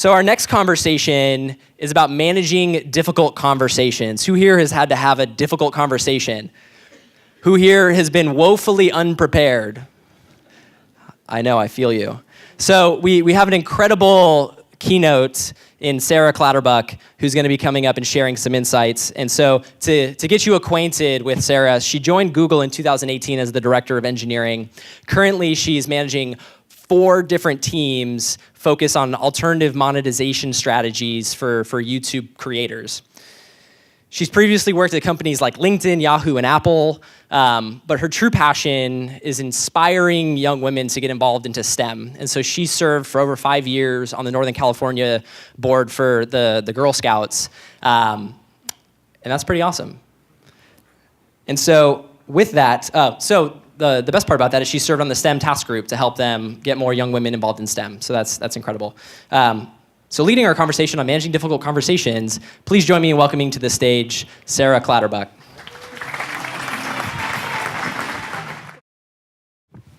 So our next conversation is about managing difficult conversations. Who here has had to have a difficult conversation? Who here has been woefully unprepared? I know, I feel you. So we have an incredible keynote in Sarah Clatterbuck, who's going to be coming up and sharing some insights. And so to get you acquainted with Sarah, she joined Google in 2018 as the director of engineering. Currently, she's managing 4 different teams focused on alternative monetization strategies for YouTube creators. She's previously worked at companies like LinkedIn, Yahoo, and Apple, but her true passion is inspiring young women to get involved into STEM. And so she served for over 5 years on the Northern California board for the Girl Scouts, and that's pretty awesome. And so with that, the best part about that is she served on the STEM task group to help them get more young women involved in STEM, so that's incredible. So leading our conversation on managing difficult conversations, please join me in welcoming to the stage Sarah Clatterbuck.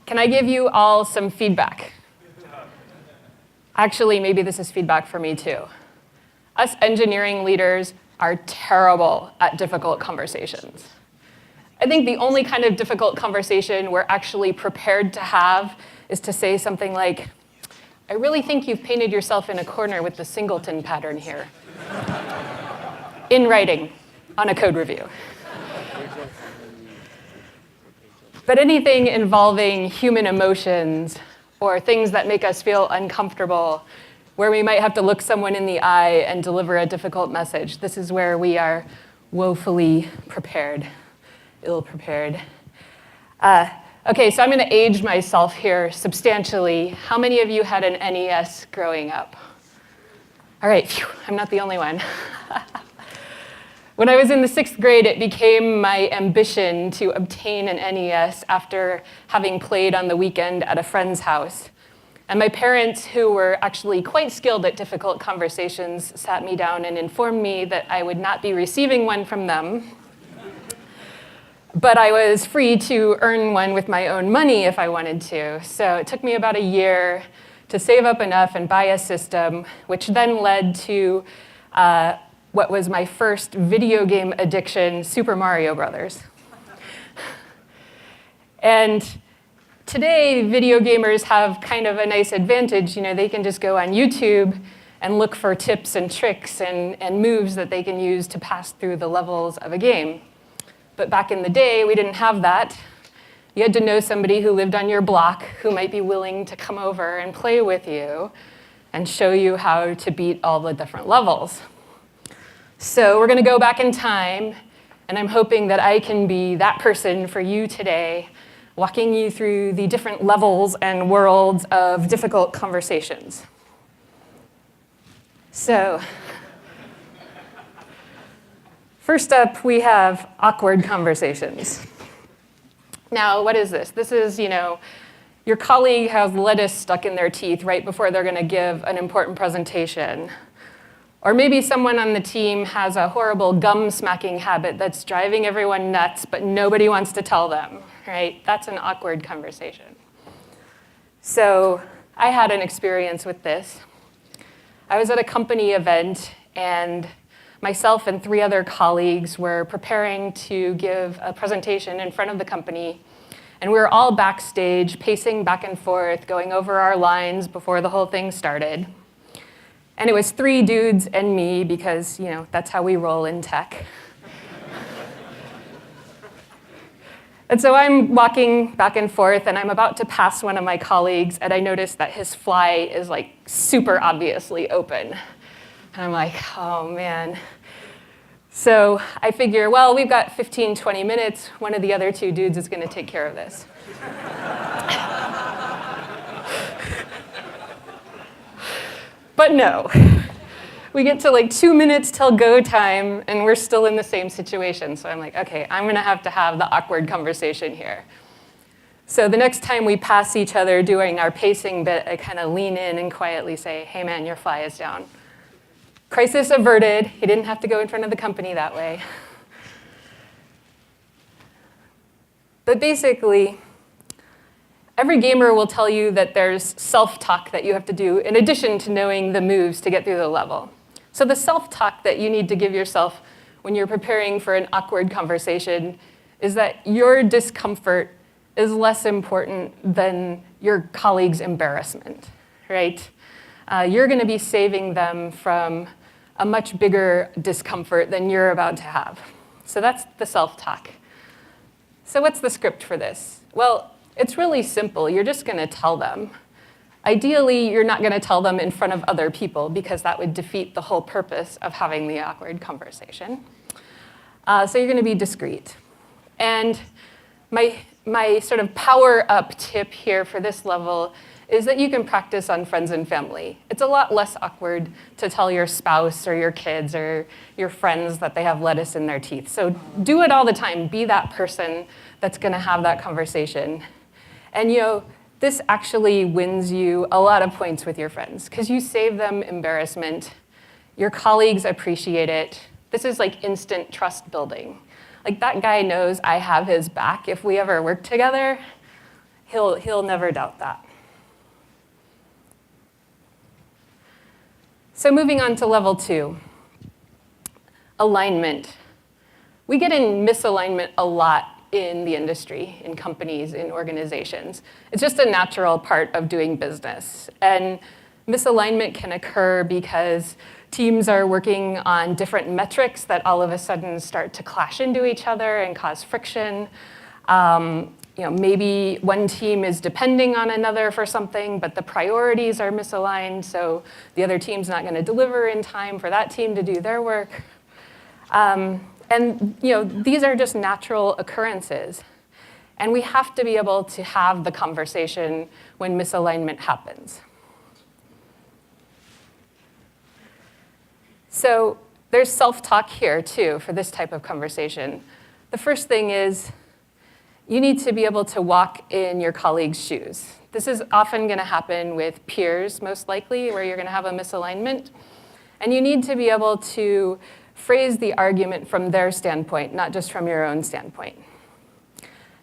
Can I give you all some feedback? Actually, maybe this is feedback for me too. Us engineering leaders are terrible at difficult conversations. I think the only kind of difficult conversation we're actually prepared to have is to say something like, I really think you've painted yourself in a corner with the singleton pattern here. In writing, on a code review. But anything involving human emotions or things that make us feel uncomfortable, where we might have to look someone in the eye and deliver a difficult message, this is where we are woefully prepared, ill-prepared. Okay, so I'm going to age myself here substantially. How many of you had an NES growing up? All right, phew, I'm not the only one. When I was in the 6th grade, it became my ambition to obtain an NES after having played on the weekend at a friend's house. And my parents, who were actually quite skilled at difficult conversations, sat me down and informed me that I would not be receiving one from them, but I was free to earn one with my own money if I wanted to. So it took me about a year to save up enough and buy a system, which then led to what was my first video game addiction, Super Mario Brothers. And today, video gamers have kind of a nice advantage. You know, they can just go on YouTube and look for tips and tricks and moves that they can use to pass through the levels of a game. But back in the day, we didn't have that. You had to know somebody who lived on your block who might be willing to come over and play with you and show you how to beat all the different levels. So we're going to go back in time, and I'm hoping that I can be that person for you today, walking you through the different levels and worlds of difficult conversations. So, first up, we have awkward conversations. Now, what is this? This is, your colleague has lettuce stuck in their teeth right before they're going to give an important presentation. Or maybe someone on the team has a horrible gum-smacking habit that's driving everyone nuts, but nobody wants to tell them, right? That's an awkward conversation. So I had an experience with this. I was at a company event, and myself and 3 other colleagues were preparing to give a presentation in front of the company, and we were all backstage, pacing back and forth, going over our lines before the whole thing started. And it was 3 dudes and me because, that's how we roll in tech. And so I'm walking back and forth, and I'm about to pass one of my colleagues, and I notice that his fly is super obviously open. And I'm like, oh man. So I figure, well, we've got 15, 20 minutes. One of the other 2 dudes is going to take care of this. But no. We get to 2 minutes till go time, and we're still in the same situation. So I'm like, okay, I'm going to have the awkward conversation here. So the next time we pass each other doing our pacing bit, I kind of lean in and quietly say, hey man, your fly is down. Crisis averted. He didn't have to go in front of the company that way. But basically, Every gamer will tell you that there's self-talk that you have to do in addition to knowing the moves to get through the level. So the self-talk that you need to give yourself when you're preparing for an awkward conversation is that your discomfort is less important than your colleague's embarrassment, right? You're going to be saving them from a much bigger discomfort than you're about to have. So that's the self-talk. So what's the script for this? Well, it's really simple. You're just going to tell them. Ideally, you're not going to tell them in front of other people because that would defeat the whole purpose of having the awkward conversation. So you're going to be discreet. And my sort of power up tip here for this level is that you can practice on friends and family. It's a lot less awkward to tell your spouse or your kids or your friends that they have lettuce in their teeth. So do it all the time. Be that person that's going to have that conversation. And this actually wins you a lot of points with your friends because you save them embarrassment. Your colleagues appreciate it. This is like instant trust building. Like that guy knows I have his back. If we ever work together, he'll never doubt that. So moving on to level 2, alignment. We get in misalignment a lot in the industry, in companies, in organizations. It's just a natural part of doing business. And misalignment can occur because teams are working on different metrics that all of a sudden start to clash into each other and cause friction. Maybe one team is depending on another for something, but the priorities are misaligned, so the other team's not going to deliver in time for that team to do their work. These are just natural occurrences. And we have to be able to have the conversation when misalignment happens. So there's self-talk here, too, for this type of conversation. The first thing is you need to be able to walk in your colleague's shoes. This is often going to happen with peers, most likely, where you're going to have a misalignment. And you need to be able to phrase the argument from their standpoint, not just from your own standpoint.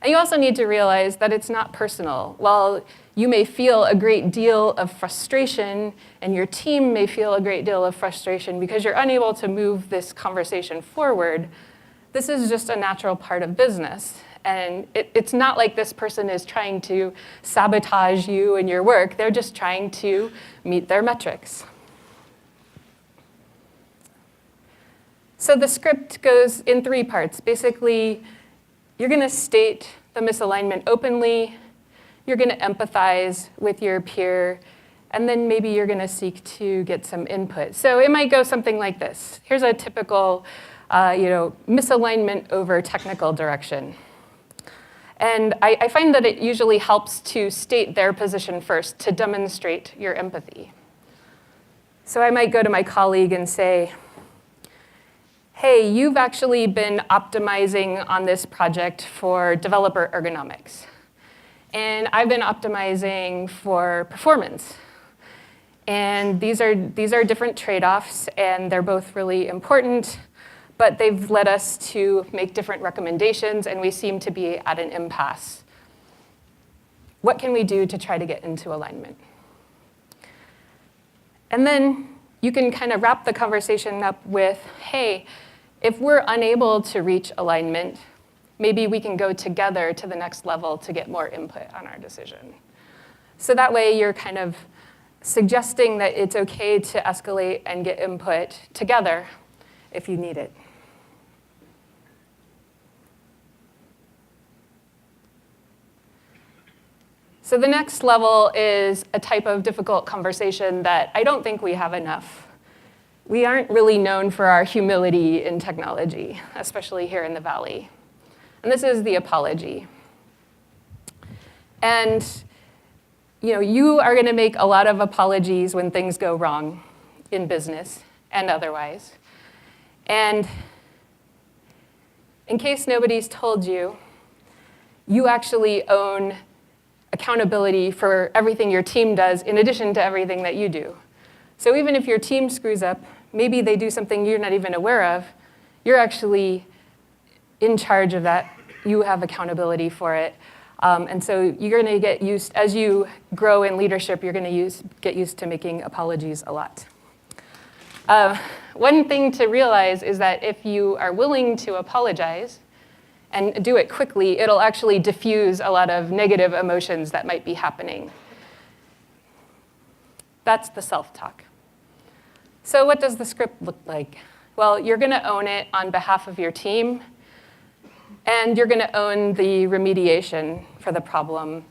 And you also need to realize that it's not personal. While you may feel a great deal of frustration, and your team may feel a great deal of frustration because you're unable to move this conversation forward, this is just a natural part of business. And it's not like this person is trying to sabotage you and your work. They're just trying to meet their metrics. So the script goes in 3 parts. Basically, you're going to state the misalignment openly. You're going to empathize with your peer. And then maybe you're going to seek to get some input. So it might go something like this. Here's a typical misalignment over technical direction. And I find that it usually helps to state their position first to demonstrate your empathy. So I might go to my colleague and say, hey, you've actually been optimizing on this project for developer ergonomics. And I've been optimizing for performance. And these are different trade-offs, and they're both really important. But they've led us to make different recommendations, and we seem to be at an impasse. What can we do to try to get into alignment? And then you can kind of wrap the conversation up with, hey, if we're unable to reach alignment, maybe we can go together to the next level to get more input on our decision. So that way you're kind of suggesting that it's okay to escalate and get input together if you need it. So the next level is a type of difficult conversation that I don't think we have enough. We aren't really known for our humility in technology, especially here in the Valley. And this is the apology. And you are going to make a lot of apologies when things go wrong in business and otherwise. And in case nobody's told you, you actually own accountability for everything your team does in addition to everything that you do. So even if your team screws up, maybe they do something you're not even aware of, you're actually in charge of that. You have accountability for it. And so you're going to get used, as you grow in leadership, you're going to get used to making apologies a lot. One thing to realize is that if you are willing to apologize and do it quickly, it'll actually diffuse a lot of negative emotions that might be happening. That's the self-talk. So what does the script look like? Well, you're going to own it on behalf of your team, and you're going to own the remediation for the problem.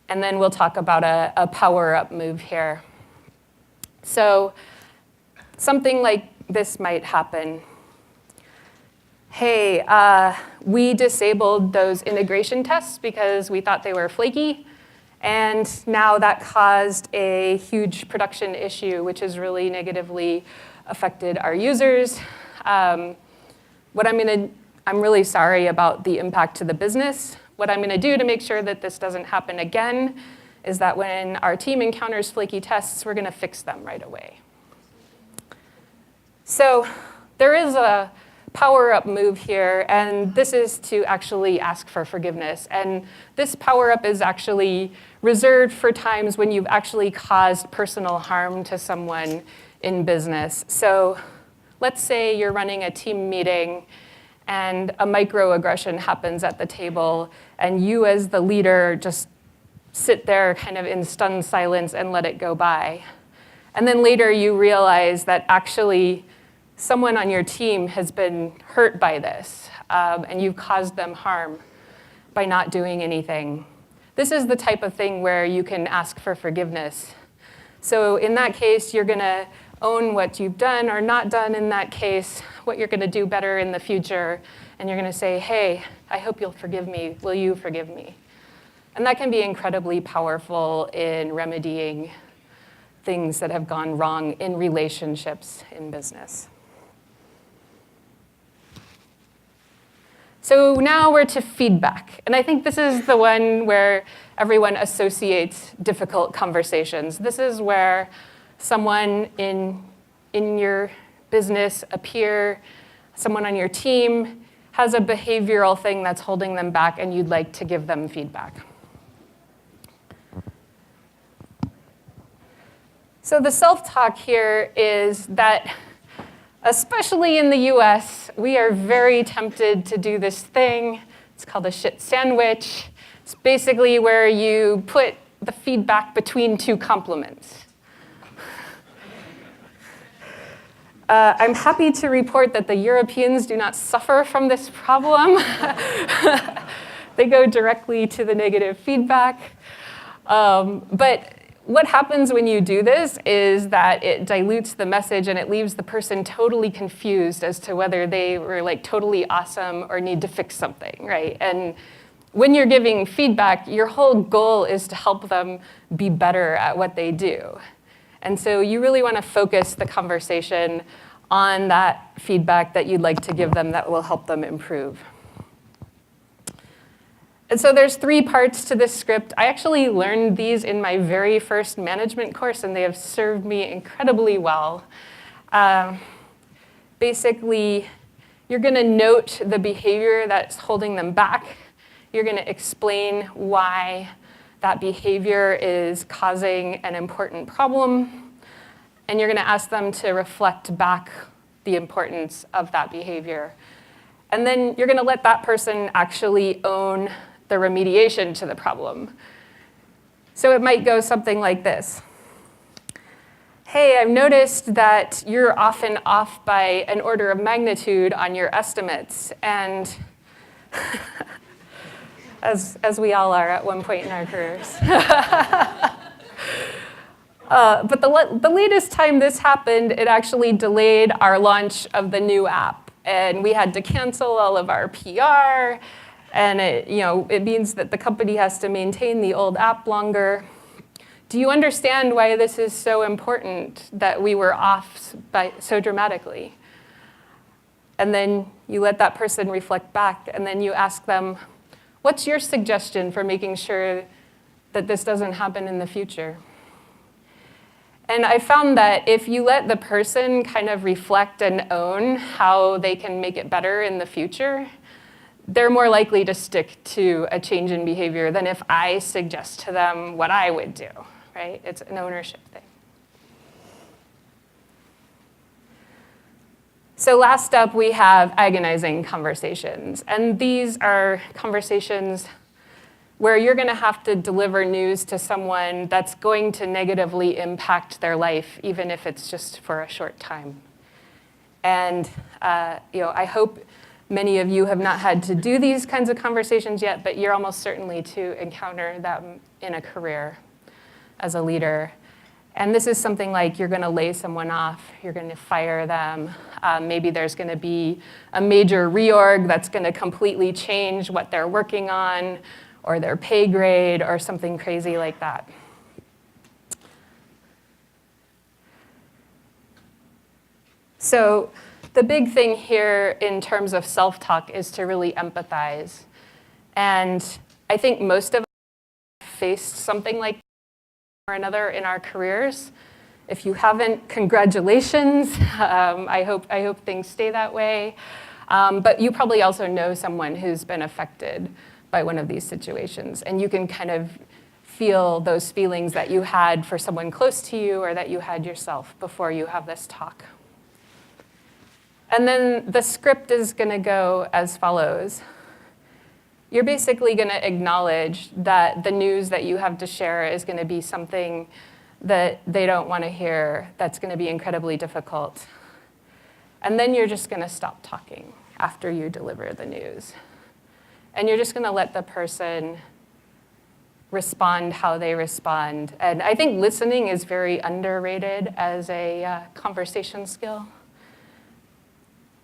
And then we'll talk about a power-up move here. So something like this might happen. Hey, we disabled those integration tests because we thought they were flaky. And now that caused a huge production issue, which has really negatively affected our users. I'm really sorry about the impact to the business. What I'm going to do to make sure that this doesn't happen again is that when our team encounters flaky tests, we're going to fix them right away. So there is a power-up move here, and this is to actually ask for forgiveness. And this power-up is actually reserved for times when you've actually caused personal harm to someone in business. So let's say you're running a team meeting and a microaggression happens at the table, and you as the leader just sit there kind of in stunned silence and let it go by. And then later you realize that actually someone on your team has been hurt by this, and you've caused them harm by not doing anything. This is the type of thing where you can ask for forgiveness. So in that case, you're going to own what you've done or not done in that case, what you're going to do better in the future, and you're going to say, hey, I hope you'll forgive me. Will you forgive me? And that can be incredibly powerful in remedying things that have gone wrong in relationships in business. So now we're to feedback. And I think this is the one where everyone associates difficult conversations. This is where someone in your business, a peer, someone on your team has a behavioral thing that's holding them back, and you'd like to give them feedback. So the self-talk here is that, especially in the US, we are very tempted to do this thing. It's called a shit sandwich. It's basically where you put the feedback between two compliments. I'm happy to report that the Europeans do not suffer from this problem. They go directly to the negative feedback. But what happens when you do this is that it dilutes the message and it leaves the person totally confused as to whether they were like totally awesome or need to fix something, right? And when you're giving feedback, your whole goal is to help them be better at what they do. And so you really want to focus the conversation on that feedback that you'd like to give them that will help them improve. And so there's 3 parts to this script. I actually learned these in my very first management course, and they have served me incredibly well. Basically, you're going to note the behavior that's holding them back. You're going to explain why that behavior is causing an important problem. And you're going to ask them to reflect back the importance of that behavior. And then you're going to let that person actually own the remediation to the problem. So it might go something like this. Hey, I've noticed that you're often off by an order of magnitude on your estimates. And as we all are at one point in our careers. But the latest time this happened, it actually delayed our launch of the new app. And we had to cancel all of our PR. And it means that the company has to maintain the old app longer. Do you understand why this is so important that we were off by so dramatically? And then you let that person reflect back, and then you ask them, what's your suggestion for making sure that this doesn't happen in the future? And I found that if you let the person kind of reflect and own how they can make it better in the future, they're more likely to stick to a change in behavior than if I suggest to them what I would do, right? It's an ownership thing. So last up, we have agonizing conversations. And these are conversations where you're going to have to deliver news to someone that's going to negatively impact their life, even if it's just for a short time. And I hope many of you have not had to do these kinds of conversations yet, but you're almost certainly to encounter them in a career as a leader. And this is something like you're going to lay someone off, you're going to fire them. Maybe there's going to be a major reorg that's going to completely change what they're working on, or their pay grade, or something crazy like that. So the big thing here in terms of self-talk is to really empathize. And I think most of us have faced something like or another in our careers. If you haven't, congratulations. I hope things stay that way. But you probably also know someone who's been affected by one of these situations. And you can kind of feel those feelings that you had for someone close to you or that you had yourself before you have this talk. And then the script is going to go as follows. You're basically going to acknowledge that the news that you have to share is going to be something that they don't want to hear, that's going to be incredibly difficult. And then you're just going to stop talking after you deliver the news. And you're just going to let the person respond how they respond. And I think listening is very underrated as a conversation skill.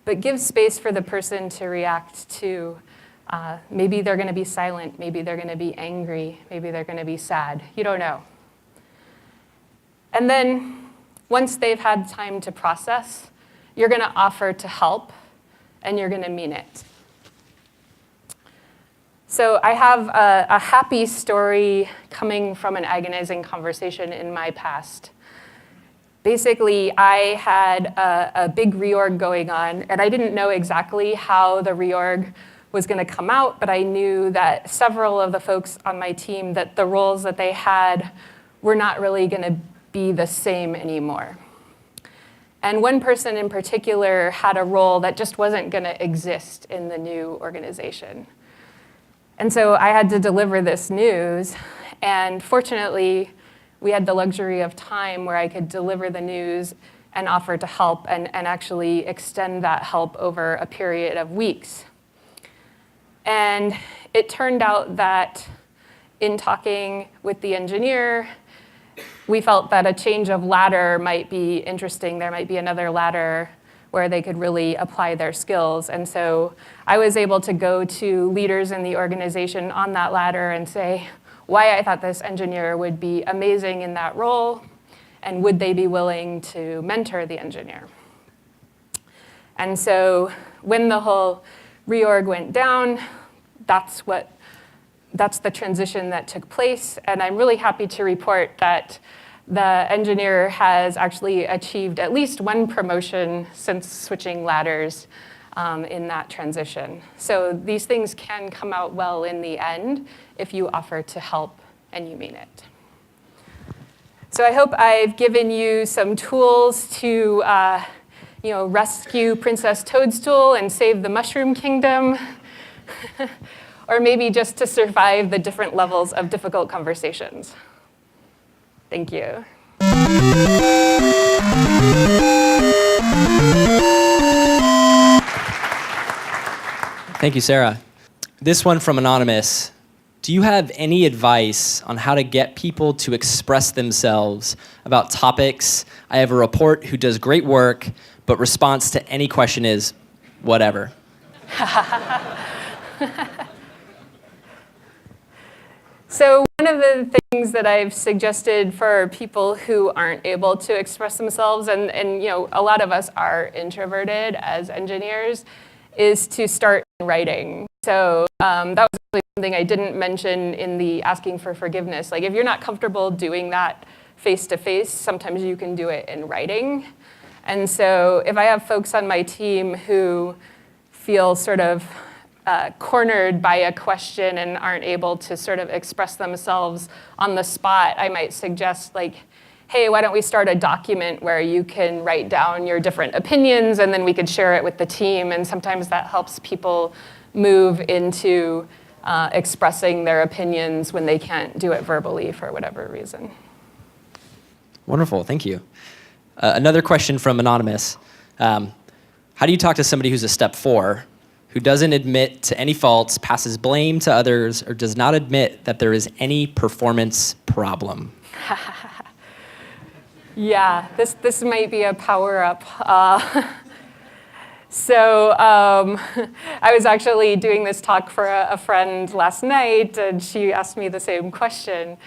But give space for the person to react to maybe they're going to be silent, maybe they're going to be angry, maybe they're going to be sad. You don't know. And then once they've had time to process, you're going to offer to help, and you're going to mean it. So I have a happy story coming from an agonizing conversation in my past. Basically, I had a big reorg going on, and I didn't know exactly how the reorg was going to come out, but I knew that several of the folks on my team, that the roles that they had were not really going to be the same anymore. And one person in particular had a role that just wasn't going to exist in the new organization. And so I had to deliver this news, and fortunately, we had the luxury of time where I could deliver the news and offer to help and actually extend that help over a period of weeks. And it turned out that in talking with the engineer, we felt that a change of ladder might be interesting. There might be another ladder where they could really apply their skills. And so I was able to go to leaders in the organization on that ladder and say why I thought this engineer would be amazing in that role, and would they be willing to mentor the engineer. And so when the whole reorg went down, that's the transition that took place. And I'm really happy to report that the engineer has actually achieved at least one promotion since switching ladders in that transition. So these things can come out well in the end if you offer to help and you mean it. So I hope I've given you some tools to rescue Princess Toadstool and save the Mushroom Kingdom, or maybe just to survive the different levels of difficult conversations. Thank you. Thank you, Sarah. This one from Anonymous. Do you have any advice on how to get people to express themselves about topics? I have a report who does great work, but response to any question is, whatever. So one of the things that I've suggested for people who aren't able to express themselves, and a lot of us are introverted as engineers, is to start writing. So that was actually something I didn't mention in the asking for forgiveness. Like if you're not comfortable doing that face-to-face, sometimes you can do it in writing. And so if I have folks on my team who feel sort of cornered by a question and aren't able to sort of express themselves on the spot, I might suggest like, hey, why don't we start a document where you can write down your different opinions and then we could share it with the team. And sometimes that helps people move into expressing their opinions when they can't do it verbally for whatever reason. Wonderful, thank you. Another question from Anonymous. How do you talk to somebody who's a step 4, who doesn't admit to any faults, passes blame to others, or does not admit that there is any performance problem? Yeah, this might be a power-up. So I was actually doing this talk for a friend last night, and she asked me the same question.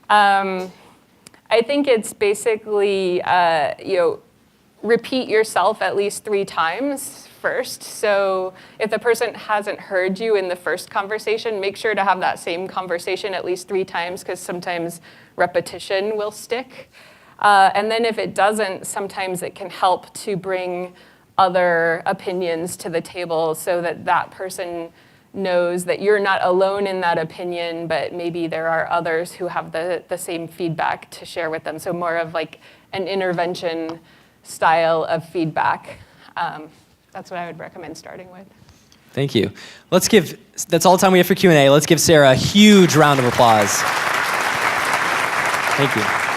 I think it's basically, repeat yourself at least 3 times first. So if the person hasn't heard you in the first conversation, make sure to have that same conversation at least 3 times, because sometimes repetition will stick. And then if it doesn't, sometimes it can help to bring other opinions to the table so that that person knows that you're not alone in that opinion, but maybe there are others who have the same feedback to share with them. So more of like an intervention style of feedback. That's what I would recommend starting with. Thank you. That's all the time we have for Q&A. Let's give Sarah a huge round of applause. Thank you.